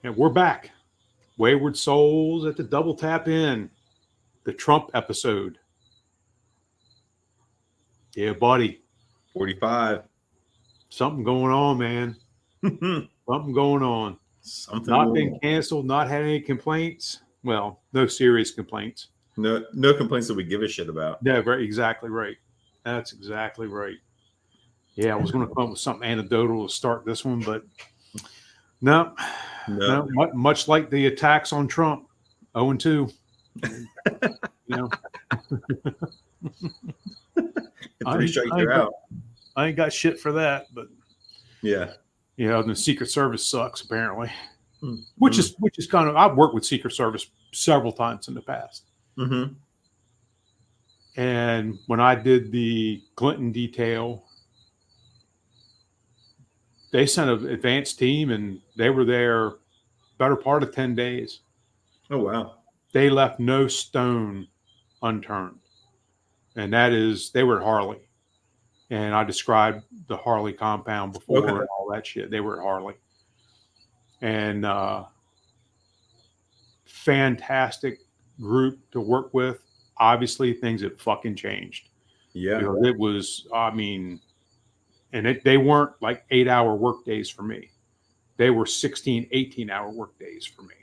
And we're back. Wayward Souls at the Double Tap In, the Trump episode. Yeah, buddy. 45. Something going on, man. Something going on. Something Not going been on. canceled, not had any complaints. Well, no serious complaints. No complaints that we give a shit about. Yeah, right, exactly right. That's exactly right. Yeah, I was going to come up with something anecdotal to start this one, but no. Much like the attacks on Trump, 0-2. You know, Three strikes, you're out. I ain't got shit for that, but yeah, the Secret Service sucks apparently. Which is kind of, I've worked with Secret Service several times in the past. Mm-hmm. And when I did the Clinton detail, they sent an advanced team and they were there better part of 10 days. Oh, wow. They left no stone unturned. And that is, they were at Harley. And I described the Harley compound before and all that shit. They were at Harley. And fantastic group to work with. Obviously, things have fucking changed. Yeah. Because it was, and they weren't like 8-hour work days for me. They were 16, 18-hour work days for me.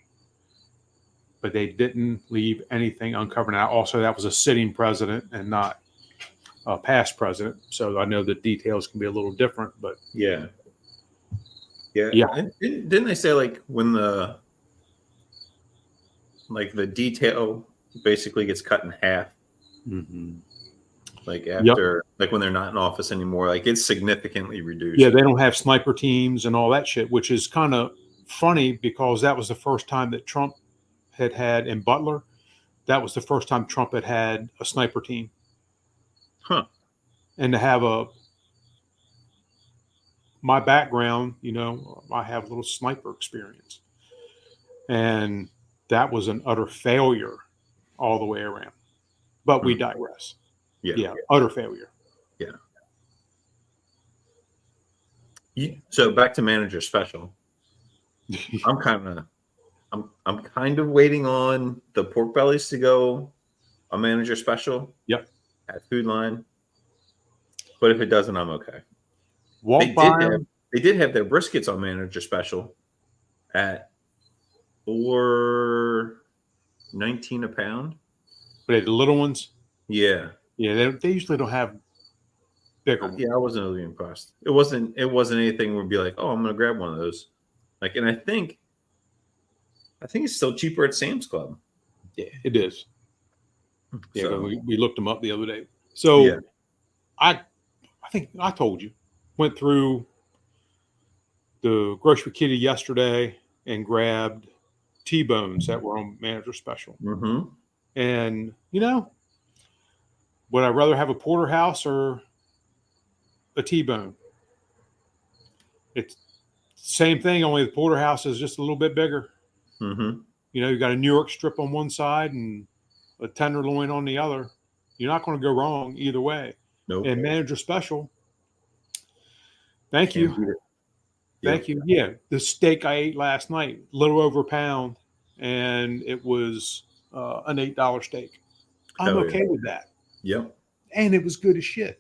But they didn't leave anything uncovered. Now, also, that was a sitting president and not a past president. So I know the details can be a little different, but yeah. And didn't they say like when the detail basically gets cut in half? Mm-hmm. Like after, like when they're not in office anymore, like it's significantly reduced. Yeah, they don't have sniper teams and all that shit, which is kind of funny because that was the first time that Trump had in Butler. That was the first time Trump had a sniper team. Huh. And to have my background, I have a little sniper experience. And that was an utter failure all the way around. But we digress. Yeah, utter failure. Yeah. So back to manager special. I'm kind of waiting on the pork bellies to go a manager special. Yep. At Food Line. But if it doesn't, I'm okay. They did have their briskets on manager special at $4.19 a pound. But the little ones? Yeah. Yeah, they usually don't have bigger ones. Yeah, I wasn't really impressed. It wasn't anything where we'd be like, oh, I'm gonna grab one of those. Like, and I think it's still cheaper at Sam's Club. Yeah, it is. Yeah, so, we looked them up the other day. So yeah. I think I told you, went through the grocery kitty yesterday and grabbed T-bones that were on manager special. Mm-hmm. And, would I rather have a porterhouse or a T-bone? It's same thing, only the porterhouse is just a little bit bigger. Mm-hmm. You got a New York strip on one side and a tenderloin on the other. You're not going to go wrong either way. Nope. And manager special. Thank you. Thank you. Yeah, the steak I ate last night, a little over a pound, and it was an $8 steak. I'm okay with that. Yep. And it was good as shit.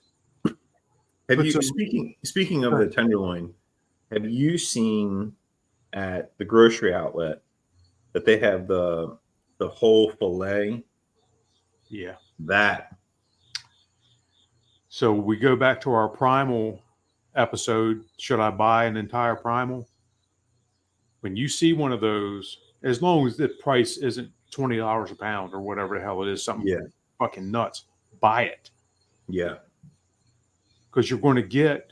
Speaking of the tenderloin, have you seen at the grocery outlet that they have the whole fillet? Yeah. That. So we go back to our primal episode. Should I buy an entire primal? When you see one of those, as long as the price isn't $20 a pound or whatever the hell it is, something fucking nuts, buy it. Yeah. Because you're going to get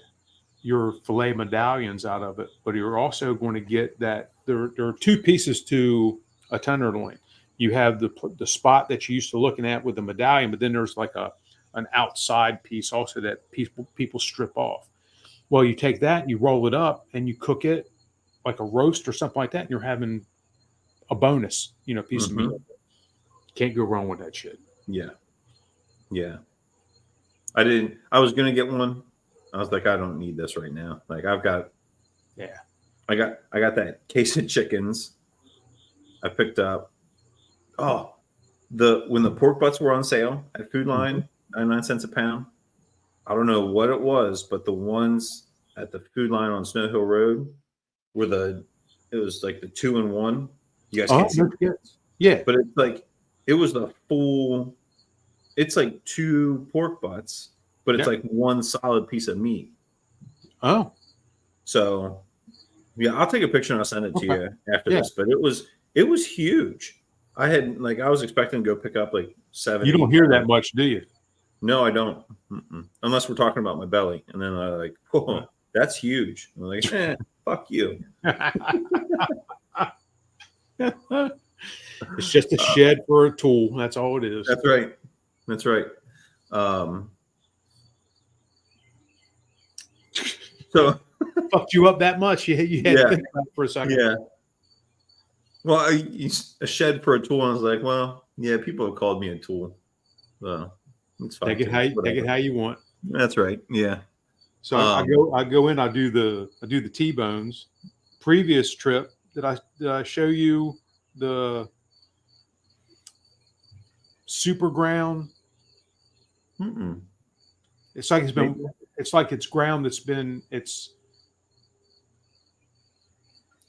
your filet medallions out of it, but you're also going to get that there are two pieces to a tenderloin. You have the spot that you used to looking at with the medallion, but then there's like an outside piece also that people strip off. Well, you take that and you roll it up and you cook it like a roast or something like that, and you're having a bonus, piece of meat. Can't go wrong with that shit. Yeah. Yeah. I was gonna get one. I was like, I don't need this right now. Like I got that case of chickens I picked up. Oh, when the pork butts were on sale at Food Line, 99 cents a pound. I don't know what it was, but the ones at the Food Line on Snow Hill Road were it was like the 2-in-1. You guys can't see it, yeah, but it's like it was the full. It's like 2 pork butts, but it's like one solid piece of meat. Oh, so yeah, I'll take a picture and I'll send it to you after this. But it was huge. I was expecting to go pick up like 7. You don't hear that much, do you? No, I don't. Unless we're talking about my belly, and then I like, whoa, that's huge. I'm like, fuck you. It's just a shed for a tool. That's all it is. That's right. That's right. So fucked you up that much. You had to think about it for a second. Yeah. Well, a shed for a tool. And I was like, well, yeah, people have called me a tool. It's fine. Take it how you want. That's right. Yeah. So I go in. I do the T-bones. Previous trip, did I show you the super ground? Mm-mm. It's like it's ground that's been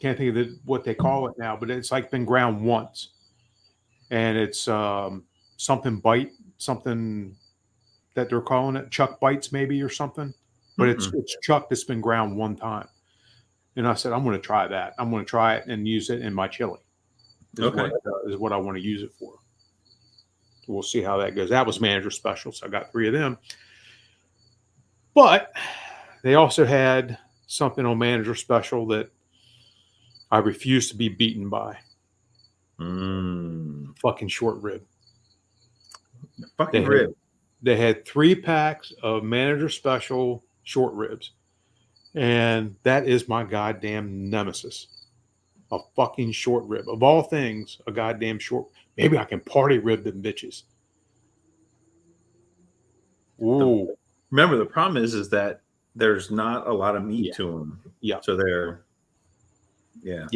can't think of what they call it now, but it's like been ground once, and it's something that they're calling it Chuck bites maybe or something, but it's Chuck that's been ground one time. And I said, I'm going to try that. I'm going to try it and use it in my chili. Is what I want to use it for. We'll see how that goes. That was manager special, so I got 3 of them. But they also had something on manager special that I refuse to be beaten by. Fucking short rib. Fucking rib. They had 3 packs of manager special short ribs. And that is my goddamn nemesis. A fucking short rib. Of all things, a goddamn short. Maybe I can party rib them bitches. Ooh. Remember, the problem is that there's not a lot of meat to them. Yeah. So they're, yeah.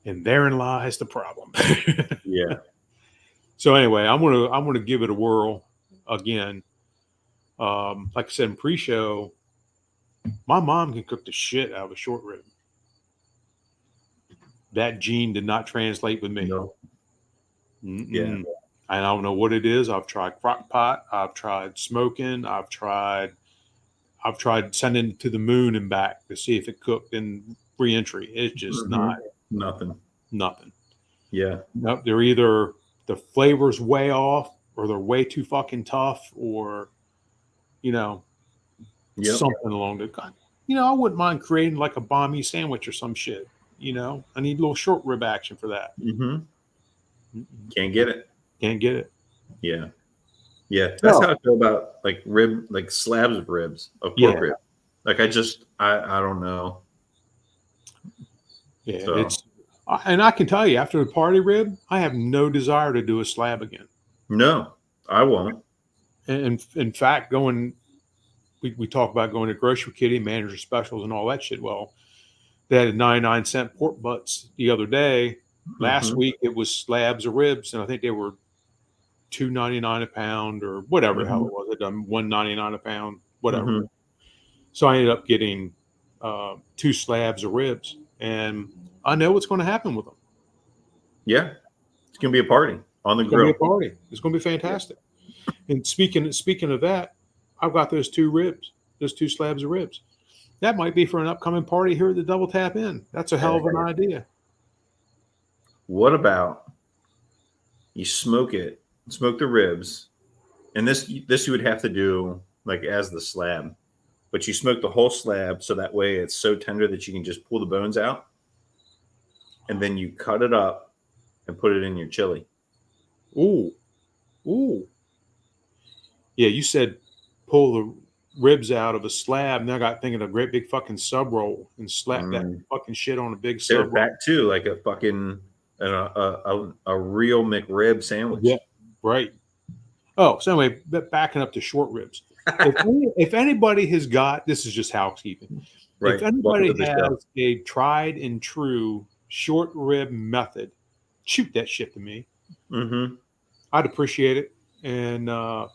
And therein lies the problem. Yeah. So anyway, I'm gonna give it a whirl again. Like I said in pre-show, my mom can cook the shit out of a short rib. That gene did not translate with me. No. Yeah. I don't know what it is. I've tried crock pot. I've tried smoking. I've tried sending it to the moon and back to see if it cooked in re-entry. It's just nothing. Yeah. Nope. They're either the flavor's way off or they're way too fucking tough or, something along the line. I wouldn't mind creating like a banh mi sandwich or some shit. I need a little short rib action for that. Can't get it. Yeah. Yeah. That's how I feel about like rib, like slabs of ribs of pork rib. Like I don't know. Yeah. So. And I can tell you after the party rib, I have no desire to do a slab again. No, I won't. And in fact, we talk about going to Grocery Kitty, manager specials and all that shit. Well, they had 99-cent pork butts the other day. Last week it was slabs of ribs, and I think they were $2.99 a pound or whatever the hell it was. It done $1.99 a pound, whatever. So I ended up getting 2 slabs of ribs, and I know what's going to happen with them. Yeah, it's going to be a party on the grill. It's going to be a party. It's going to be fantastic. And speaking of that, I've got those 2 slabs of ribs. That might be for an upcoming party here at the Double Tap Inn. That's a hell of an idea. What about you smoke the ribs, and this you would have to do like as the slab, but you smoke the whole slab so that way it's so tender that you can just pull the bones out, and then you cut it up and put it in your chili. Ooh. Yeah, you said pull the ribs out of a slab, and I got thinking of a great big fucking sub roll and slap that fucking shit on a big sub roll. Back too, like a fucking a real McRib sandwich. Yeah, right. Oh, so anyway, backing up to short ribs. If anybody has got, this is just housekeeping. Right. If anybody has a tried and true short rib method, shoot that shit to me. Mm-hmm. I'd appreciate it. And I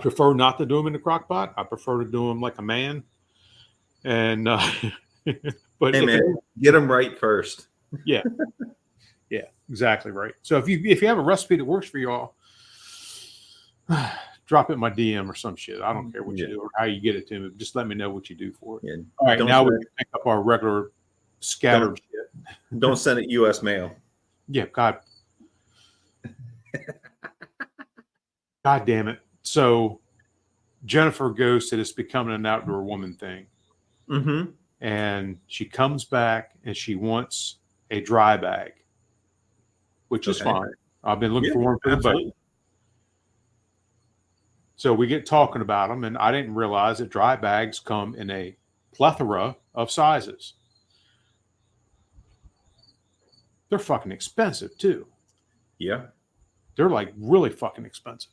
prefer not to do them in the crock pot. I prefer to do them like a man. And, but Hey, if man, get them right first. yeah, yeah, exactly right. So if you have a recipe that works for y'all, drop it in my DM or some shit. I don't care what you do or how you get it to me. Just let me know what you do for it. Yeah. All right, Don't now we send can pick up our regular scattered shit. Don't send it U.S. mail. Yeah, God damn it. So Jennifer goes to this becoming an outdoor woman thing. Mm-hmm. And she comes back and she wants a dry bag, which is fine. I've been looking for one for the boat. So we get talking about them, and I didn't realize that dry bags come in a plethora of sizes. They're fucking expensive too. Yeah. They're like really fucking expensive.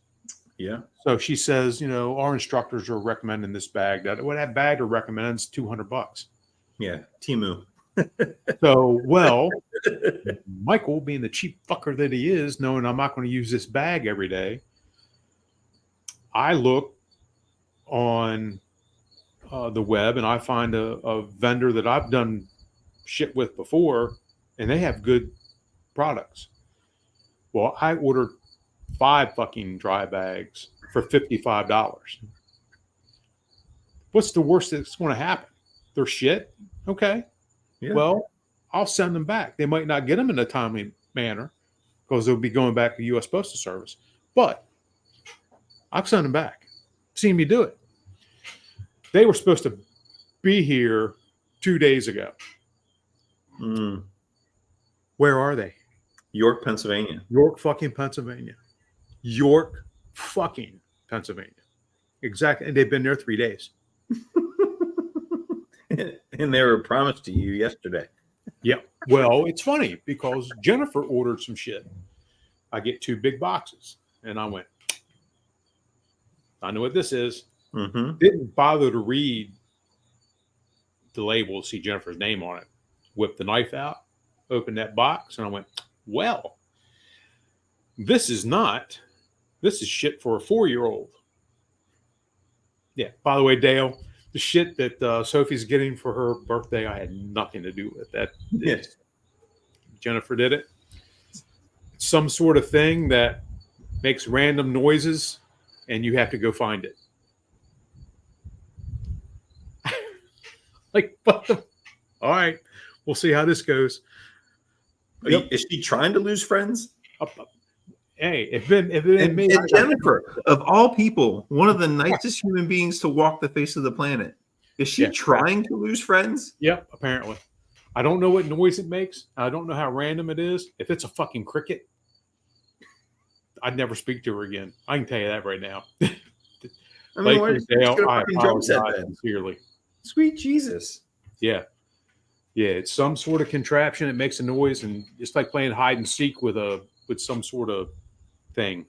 Yeah. So she says, our instructors are recommending this bag. That bag they're recommending is $200. Yeah. Temu. So, well, Michael, being the cheap fucker that he is, knowing I'm not going to use this bag every day, I look on the web and I find a vendor that I've done shit with before, and they have good products. Well, I ordered 5 fucking dry bags for $55. What's the worst that's going to happen? They're shit? Okay. Yeah. Well, I'll send them back. They might not get them in a timely manner because they'll be going back to U.S. Postal Service. But I'll send them back. Seen me do it. They were supposed to be here 2 days ago. Mm. Where are they? York, Pennsylvania. York fucking Pennsylvania. York fucking Pennsylvania. Exactly. And they've been there 3 days. And they were promised to you yesterday. Yeah. Well, it's funny because Jennifer ordered some shit. I get 2 big boxes. And I went, I know what this is. Mm-hmm. Didn't bother to read the label to see Jennifer's name on it. Whipped the knife out, opened that box, and I went, well, this is shit for a 4-year-old. Yeah. By the way, Dale, the shit that Sophie's getting for her birthday, I had nothing to do with that. Yes. Jennifer did it. It's some sort of thing that makes random noises, and you have to go find it. Like, what the? All right, we'll see how this goes. Yep. Is she trying to lose friends? Hey, if it ain't me, and Jennifer, of all people, one of the nicest human beings to walk the face of the planet, is she trying to lose friends? Yep, apparently. I don't know what noise it makes. I don't know how random it is. If it's a fucking cricket, I'd never speak to her again. I can tell you that right now. I mean, Dale, I apologize sincerely. Sweet Jesus. Yeah. Yeah, it's some sort of contraption. It makes a noise, and it's like playing hide and seek with some sort of thing.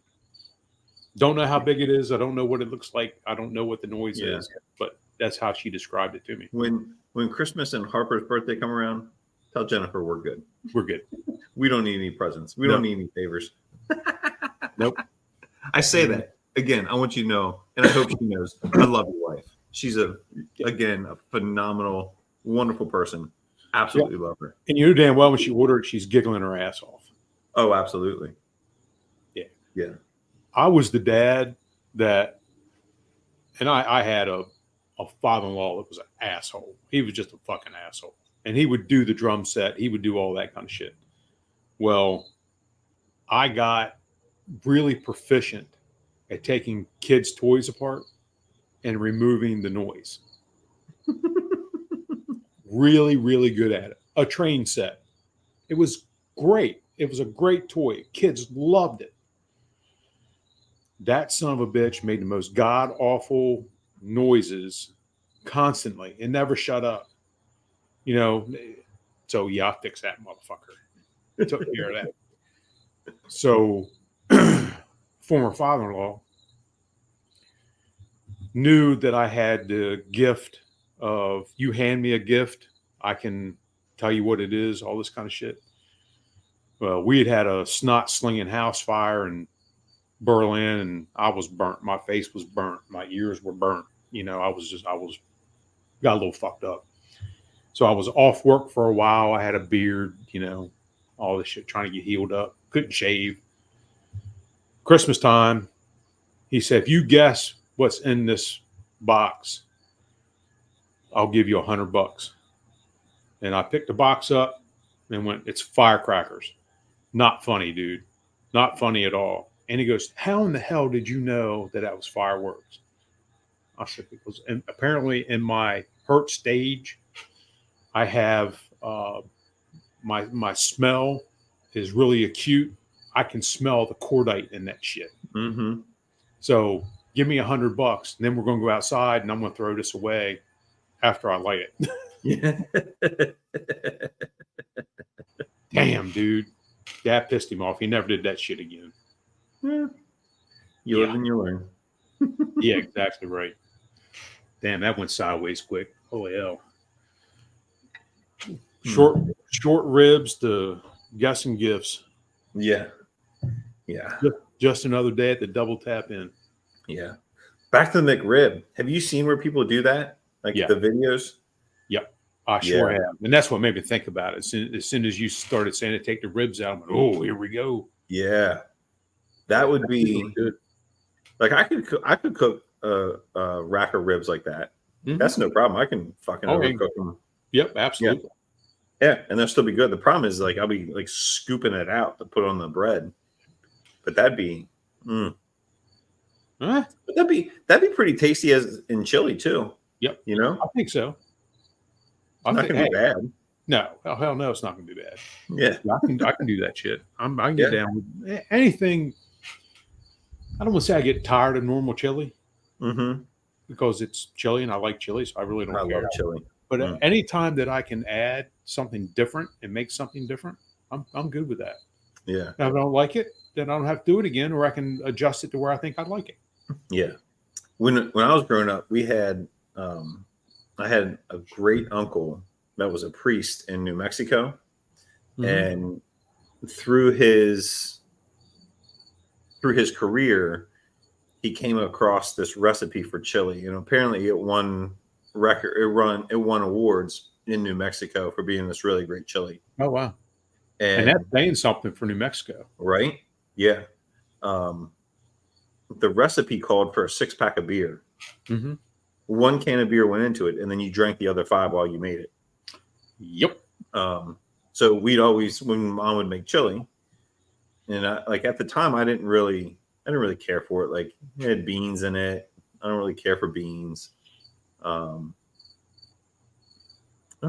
Don't know how big it is. I don't know what it looks like. I don't know what the noise is, but that's how she described it to me. When Christmas and Harper's birthday come around, tell Jennifer we're good. We're good. We don't need any presents. We don't need any favors. Nope. I say that again. I want you to know, and I hope she knows. I love your wife. She's a phenomenal, wonderful person. Absolutely love her. And you know damn well when she ordered, she's giggling her ass off. Oh, absolutely. Yeah. Yeah. I was the dad that, and I had a father-in-law that was an asshole. He was just a fucking asshole. And he would do the drum set. He would do all that kind of shit. Well, I got really proficient at taking kids' toys apart and removing the noise. Really, really good at it. A train set. It was great. It was a great toy. Kids loved it. That son of a bitch made the most god-awful noises constantly. It never shut up. So yeah, I'll fix that motherfucker. Took care of that. So former father-in-law knew that I had the gift of, you hand me a gift, I can tell you what it is, all this kind of shit. Well, we had a snot slinging house fire in Berlin, and I was burnt. My face was burnt. My ears were burnt. I got a little fucked up. So I was off work for a while. I had a beard, all this shit, trying to get healed up. Couldn't shave. Christmas time, he said, if you guess what's in this box, I'll give you $100. And I picked the box up and went, it's firecrackers. Not funny, dude. Not funny at all. And he goes, how in the hell did you know that was fireworks? I said, because apparently in my hurt stage, I have my smell is really acute. I can smell the cordite in that shit. Mm-hmm. So give me $100, and then we're going to go outside, and I'm going to throw this away after I light it. Yeah. Damn, dude. That pissed him off. He never did that shit again. Yeah. You live and you learn. Yeah, exactly right. Damn, that went sideways quick. Holy hell. Short ribs to guessing gifts. Yeah. Yeah. Just another day at the double tap in. Yeah. Back to the McRib. Have you seen where people do that? Like the videos? Yep. I sure have. And that's what made me think about it. As soon as you started saying to take the ribs out, I'm like, oh, here we go. Yeah. That would be good. Like I could cook a rack of ribs like that. Mm-hmm. That's no problem. I can fucking overcook them. Yep, absolutely. Yeah, and they'll still be good. The problem is like I'll be like scooping it out to put on the bread. But that'd be but that'd be pretty tasty as in chili too. Yep. I think so. It's not gonna be bad. No, hell no, it's not gonna be bad. Yeah. I can do that shit. I can get down with anything. I don't want to say I get tired of normal chili because it's chili and I like chili, so I really don't care. I love chili. But any time that I can add something different and make something different, I'm good with that. Yeah. If I don't like it, then I don't have to do it again, or I can adjust it to where I think I'd like it. Yeah. When I was growing up, we had I had a great uncle that was a priest in New Mexico, and through his career, he came across this recipe for chili, and apparently it won awards in New Mexico for being this really great chili. Oh wow! And that's saying something for New Mexico, right? Yeah. The recipe called for a 6-pack of beer. Mm-hmm. 1 can of beer went into it, and then you drank the other 5 while you made it. Yep. So we'd always, when Mom would make chili, and at the time I didn't really care for it. Like it had beans in it. I don't really care for beans. Or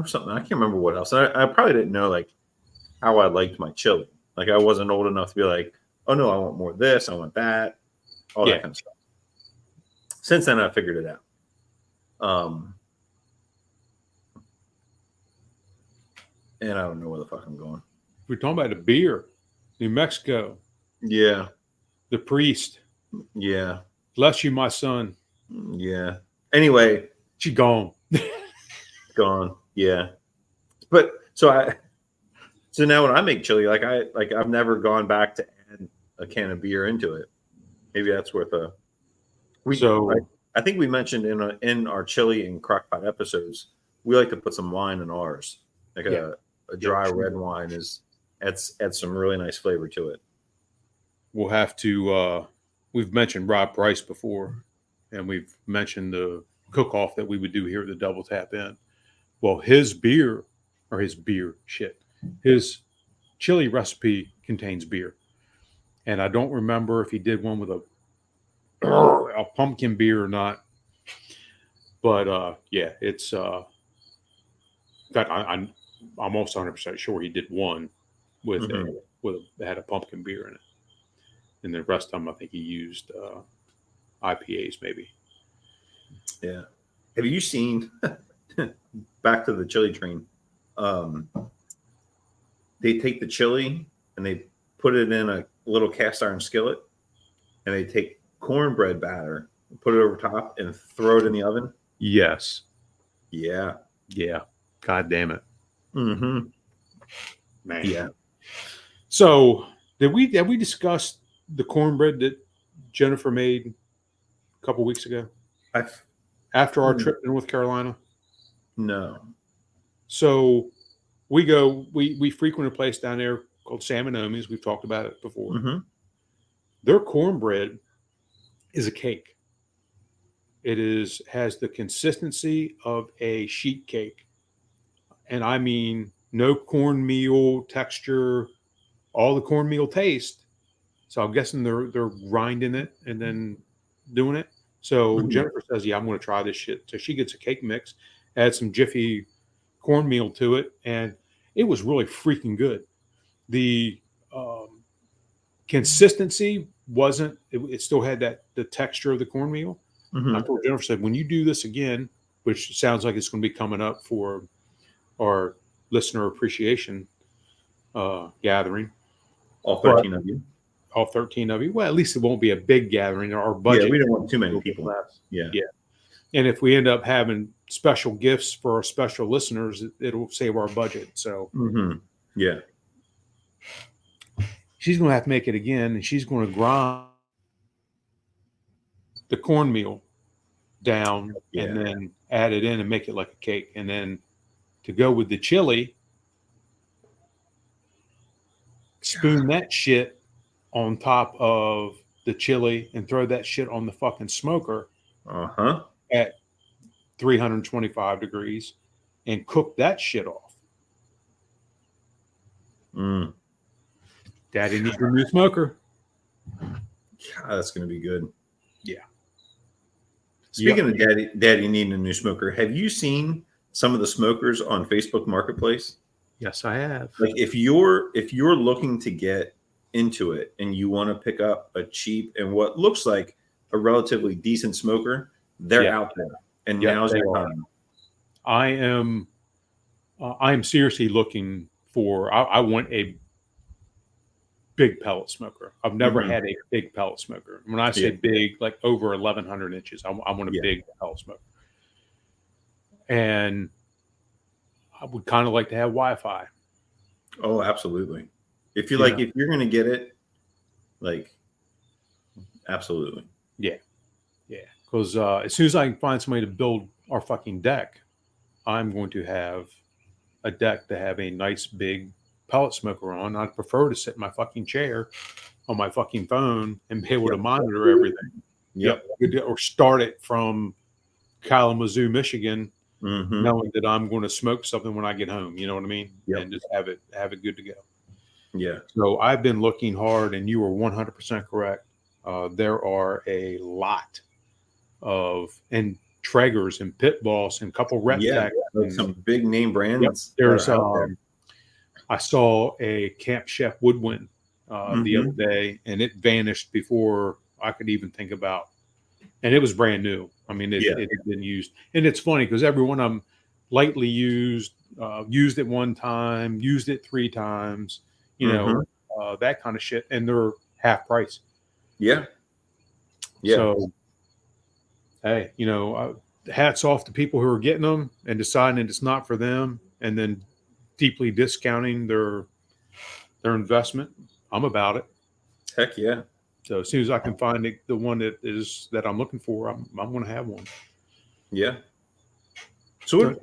something. I can't remember what else. I probably didn't know like how I liked my chili. Like I wasn't old enough to be like, oh no, I want more of this. I want that. All that kind of stuff. Since then, I figured it out. And I don't know where the fuck I'm going. We're talking about a beer, New Mexico. Yeah. The priest. Yeah. Bless you, my son. Yeah. Anyway, she gone. Gone. Yeah. But so now when I make chili, I've never gone back to add a can of beer into it. Maybe that's worth a. I think we mentioned in our chili and crockpot episodes, we like to put some wine in ours, like a dry red wine adds some really nice flavor to it. We'll have to. We've mentioned Rob Price before, and we've mentioned the cook-off that we would do here at the Double Tap In. Well, his chili recipe contains beer, and I don't remember if he did one with a pumpkin beer or not. But it's. In fact, I'm almost 100% sure he did one with that had a pumpkin beer in it, and the rest of them I think he used IPAs maybe. Yeah. Have you seen? Back to the chili train. They take the chili and they put it in a little cast iron skillet, and they take cornbread batter, put it over top, and throw it in the oven. Yes. Yeah. Yeah. God damn it. Mm-hmm. Man. Yeah. So have we discussed the cornbread that Jennifer made a couple weeks ago I've after our trip to North Carolina? no. So we frequent a place down there called Sam and Omi's. We've talked about it before. Mm-hmm. Their cornbread is a cake. It has the consistency of a sheet cake. And I mean no cornmeal texture, all the cornmeal taste. So I'm guessing they're grinding it and then doing it. So Mm-hmm. Jennifer says, "Yeah, I'm going to try this shit." So she gets a cake mix, adds some Jiffy cornmeal to it, and it was really freaking good. The consistency wasn't; it still had the texture of the cornmeal. And I Mm-hmm. told Jennifer, said, "When you do this again, which sounds like it's going to be coming up for our listener appreciation gathering, All but 13 of you. all 13 of you, well, at least it won't be a big gathering. Our Yeah, budget, we don't want too many will be people. less. Yeah. Yeah. And if we end up having special gifts for our special listeners, it'll save our budget. So Mm-hmm. Yeah. she's going to have to make it again, and she's going to grind the cornmeal down Yeah. and then add it in and make it like a cake. And then to go with the chili, spoon that shit on top of the chili and throw that shit on the fucking smoker Uh-huh. at 325 degrees and cook that shit off. Mm. Daddy needs a new smoker. God, that's going to be good. Yeah. Speaking of daddy needing a new smoker, have you seen some of the smokers on Facebook Marketplace? Yes, I have. Like if you're looking to get into it and you want to pick up a cheap and what looks like a relatively decent smoker, they're out there. And now's your time. I am seriously looking for. I want a big pellet smoker. I've never had a big pellet smoker. When I say big, like over 1,100 inches, I want a big pellet smoker. And I would kind of like to have Wi-Fi. Oh, absolutely. If you're going to get it, like, absolutely. Yeah. Yeah. Because as soon as I can find somebody to build our fucking deck, I'm going to have a deck to have a nice big pellet smoker on. I'd prefer to sit in my fucking chair on my fucking phone and be able to monitor everything. Yep. Or start it from Kalamazoo, Michigan, Mm-hmm. knowing that I'm going to smoke something when I get home. You know what I mean? Yep. And just have it good to go. Yeah. So I've been looking hard, and you were 100% correct. There are a lot of and Traegers and Pitbulls and a couple Rep Tech. Some big name brands. Yep. There's I saw a Camp Chef Woodwind the other day, and it vanished before I could even think about. And it was brand new. I mean, it had been used, and it's funny because every one of them lightly used it one time, used it 3 times, that kind of shit, and they're half price. Yeah. Yeah. So, hey, hats off to people who are getting them and deciding it's not for them, and then deeply discounting their investment. I'm about it. Heck yeah. So as soon as I can find the one that I'm looking for, I'm going to have one. Yeah. So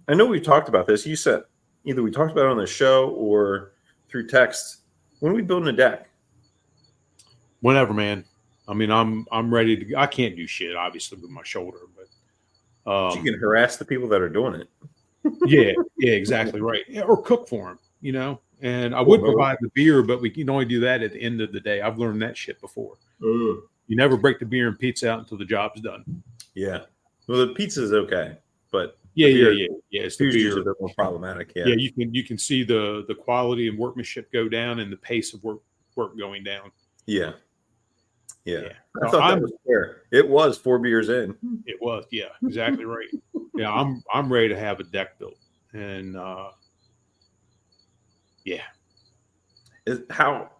I know we've talked about this. You said either we talked about it on the show or through text. When are we building a deck? Whenever, man. I mean, I'm ready to. I can't do shit, obviously, with my shoulder, but you can harass the people that are doing it. yeah, exactly right. Yeah, or cook for them, And I would provide the beer, but we can only do that at the end of the day. I've learned that shit before. You never break the beer and pizza out until the job's done. Yeah. Well, the pizza is okay, but yeah. It's the beer a bit more problematic. Yeah. Yeah, you can see the quality and workmanship go down and the pace of work going down. Yeah. Yeah. So I thought that was fair. It was 4 beers in. It was. Yeah, exactly right. Yeah, I'm ready to have a deck built, and yeah. How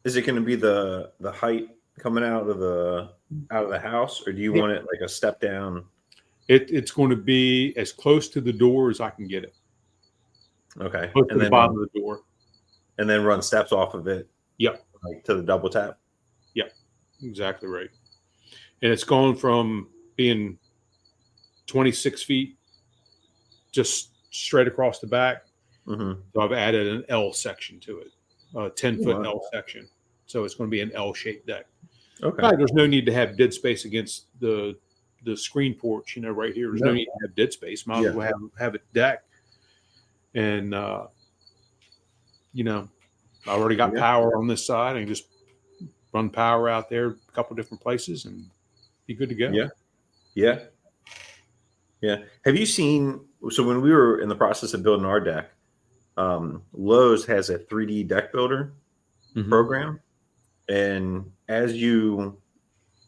is it going to be the height coming out of the house, or do you want it like a step down? It's going to be as close to the door as I can get it. Okay. close to And the then bottom of the door. run steps off of it. Yep. Like to the double tap. Yep. Exactly right. And it's gone from being 26 feet just straight across the back. Mm-hmm. So I've added an L section to it, a 10-foot Wow. L section. So it's going to be an L-shaped deck. Okay. Right, there's no need to have dead space against the screen porch, right here. There's no need to have dead space. Might as well have it deck. And I already got power on this side, and just run power out there a couple different places and be good to go. Yeah. Have you seen? So when we were in the process of building our deck, Lowe's has a 3D deck builder program, and as you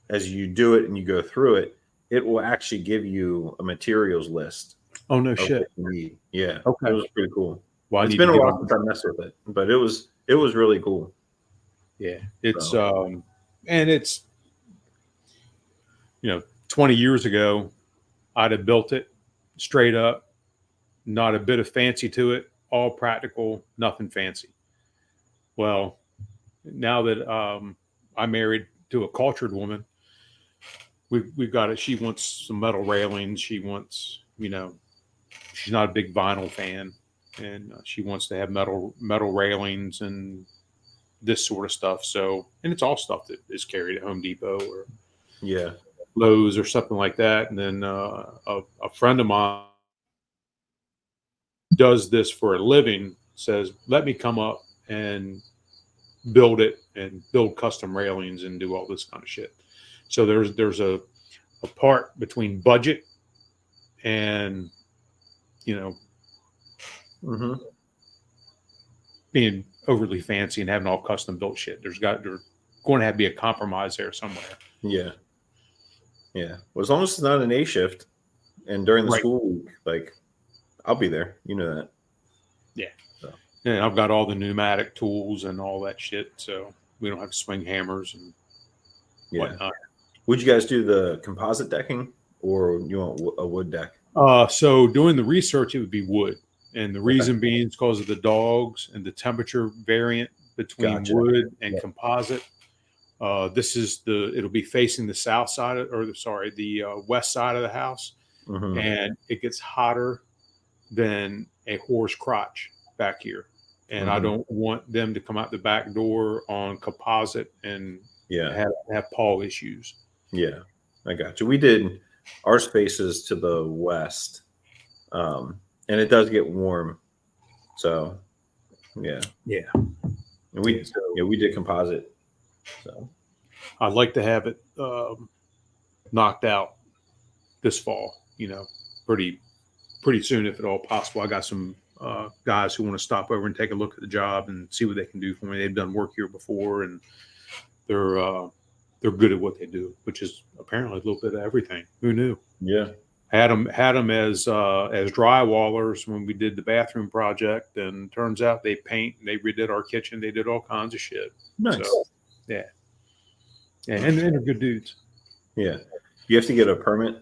do it and you go through it, it will actually give you a materials list. Oh no shit! You need. Yeah. Okay. It was pretty cool. Well, it's been a while since I messed with it, but it was really cool. Yeah, it's and it's 20 years ago, I'd have built it straight up, not a bit of fancy to it, all practical, nothing fancy. Well, now that I'm married to a cultured woman, we've got it. She wants some metal railings. She wants, she's not a big vinyl fan, and she wants to have metal railings and this sort of stuff. So, and it's all stuff that is carried at Home Depot or Lowe's or something like that. And then a friend of mine does this for a living, says, let me come up and build it and build custom railings and do all this kind of shit. So there's a part between budget and, being overly fancy and having all custom built shit. There's going to have to be a compromise there somewhere. Yeah. Well, as long as it's not an A shift and during the school week, like I'll be there. You know that. Yeah. So. And I've got all the pneumatic tools and all that shit. So we don't have to swing hammers and whatnot. Would you guys do the composite decking or you want a wood deck? So doing the research, it would be wood. And the reason being is because of the dogs and the temperature variant between wood and composite. It'll be facing the south side the west side of the house. And it gets hotter than a horse crotch back here. And I don't want them to come out the back door on composite and have paw issues. Yeah, I got you. We did our spaces to the west. And it does get warm. So, yeah. And we did composite. So, I'd like to have it knocked out this fall, pretty soon if at all possible. I got some guys who want to stop over and take a look at the job and see what they can do for me. They've done work here before, and they're good at what they do, which is apparently a little bit of everything. Who knew? Yeah. Had them as drywallers when we did the bathroom project, and turns out they paint, they redid our kitchen, they did all kinds of shit. Nice. So, and they're good dudes. Yeah, you have to get a permit.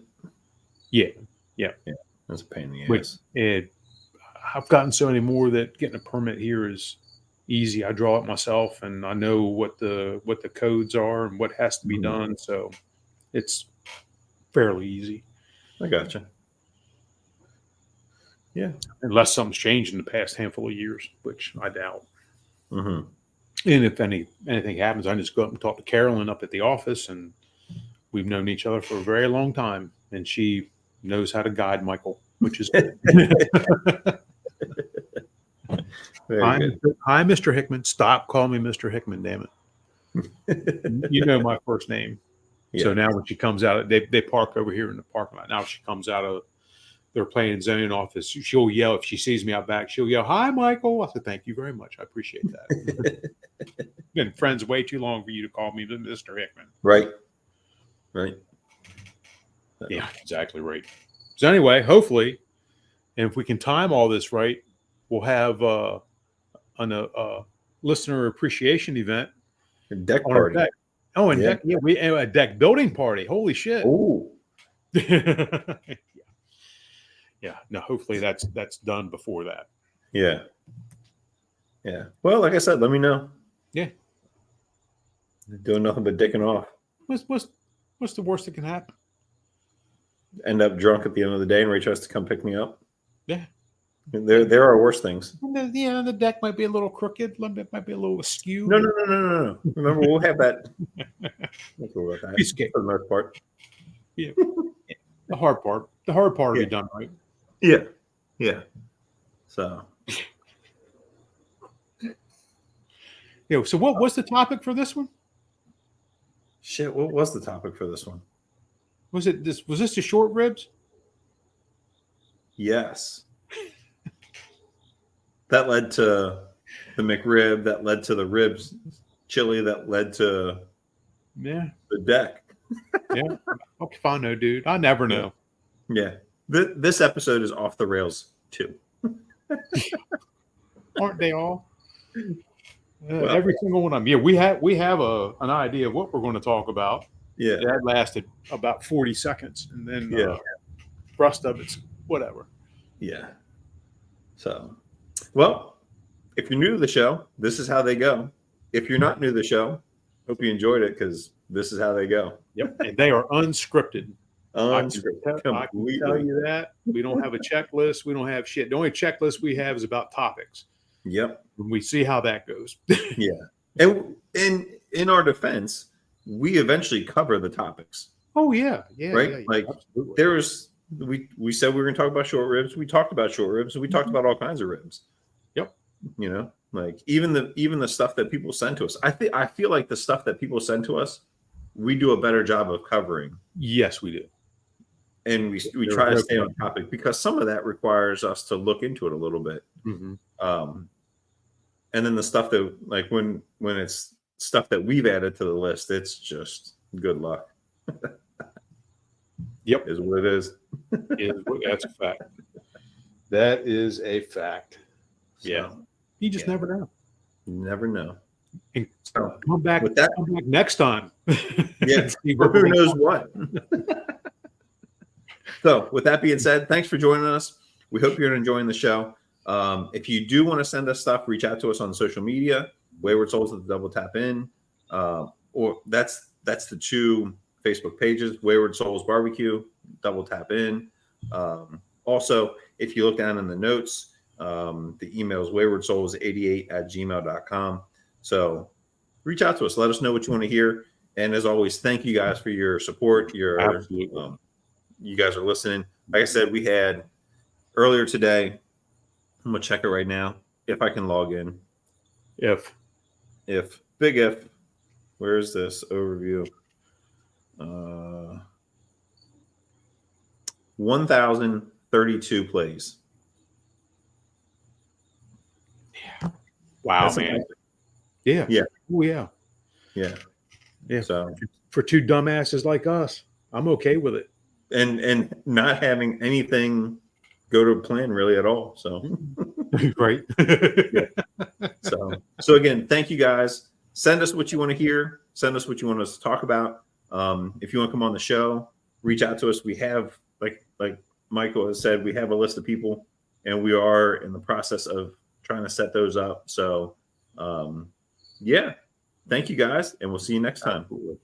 Yeah, that's a pain in the ass. I've gotten so many more that getting a permit here is easy. I draw it myself, and I know what the codes are and what has to be done, so it's fairly easy. I gotcha. Yeah. Unless something's changed in the past handful of years, which I doubt. And if anything happens, I just go up and talk to Carolyn up at the office, and we've known each other for a very long time, and she knows how to guide Michael, which is good. Hi, Mr. Hickman. Stop calling me Mr. Hickman, damn it. You know my first name. Yeah. So now when she comes out, they park over here in the parking lot. Now she comes out of their planning zone office, she'll yell, if she sees me out back, she'll yell, "Hi, Michael." I said, "Thank you very much. I appreciate that." Been friends way too long for you to call me Mr. Hickman. Right. Yeah, exactly right. So anyway, hopefully, and if we can time all this right, we'll have a listener appreciation event. A deck party. Deck. Oh, and deck. Yeah, a deck building party. Holy shit. Oh. Yeah. No, hopefully that's done before that. Yeah. Yeah. Well, like I said, let me know. Yeah. Doing nothing but dicking off. What's the worst that can happen? End up drunk at the end of the day and Ray tries to come pick me up. Yeah. There are worse things. And the deck might be a little crooked. It might be a little askew. No. Remember, we'll have that. We'll go with that Piece of cake. for the most part. Yeah. The hard part will Yeah. be done right. Yeah. So, Yeah. So what was the topic for this one? shit, what was the topic for this one? Was this the short ribs? Yes. That led to the McRib, that led to the ribs chili, that led to Yeah. the deck. Yeah. Okay, fine, no, dude. I never know. Yeah. This episode is off the rails too. Aren't they all? Well, Every single one of them. Yeah, we have an idea of what we're going to talk about. yeah. That lasted about 40 seconds, and then Yeah. the rest of it's whatever. Yeah. So, well, if you're new to the show, this is how they go. If you're not new to the show, hope you enjoyed it because this is how they go. Yep, and they are unscripted. I can tell Completely. you that. We don't have a checklist. We don't have shit. The only checklist we have is about topics. Yep. And we see how that goes. And in our defense, we eventually cover the topics. Oh yeah, Right? yeah, Like, absolutely. We said we were going to talk about short ribs. We talked about short ribs, and we talked about all kinds of ribs. Yep. You know, like even the stuff that people send to us. I feel like the stuff that people send to us, we do a better job of covering. Yes, we do. And we try to stay on topic because some of that requires us to look into it a little bit. Mm-hmm. And then the stuff that, like, when it's stuff that we've added to the list, it's just good luck. Yep, Is what it is. That's a fact. That is a fact. Yeah, So, you just never know. you never know. And So, come back with that, next time. yeah, or who knows what. So, with that being said, thanks for joining us. We hope you're enjoying the show. If you do want to send us stuff, reach out to us on social media. Wayward Soles at the Double Tap In, or that's the two Facebook pages: Wayward Soles Barbecue, Double Tap In. Also, if you look down in the notes, the email is waywardsoles88@gmail.com. So reach out to us. Let us know what you want to hear. And as always, thank you guys for your support. You guys are listening. Like I said, we had earlier today. I'm gonna check it right now if I can log in. If where's this overview? 1,032 plays. Wow, That's man. amazing. Yeah. Yeah. Oh, yeah. Yeah. Yeah. So, For two dumbasses like us, I'm okay with it. and not having anything go to plan really at all. So, Right. Yeah. So again, thank you guys. Send us what you want to hear. Send us what you want us to talk about. If you want to come on the show, reach out to us. We have, like Michael has said, we have a list of people, and we are in the process of trying to set those up. So, yeah, thank you guys, and we'll see you next time. Absolutely.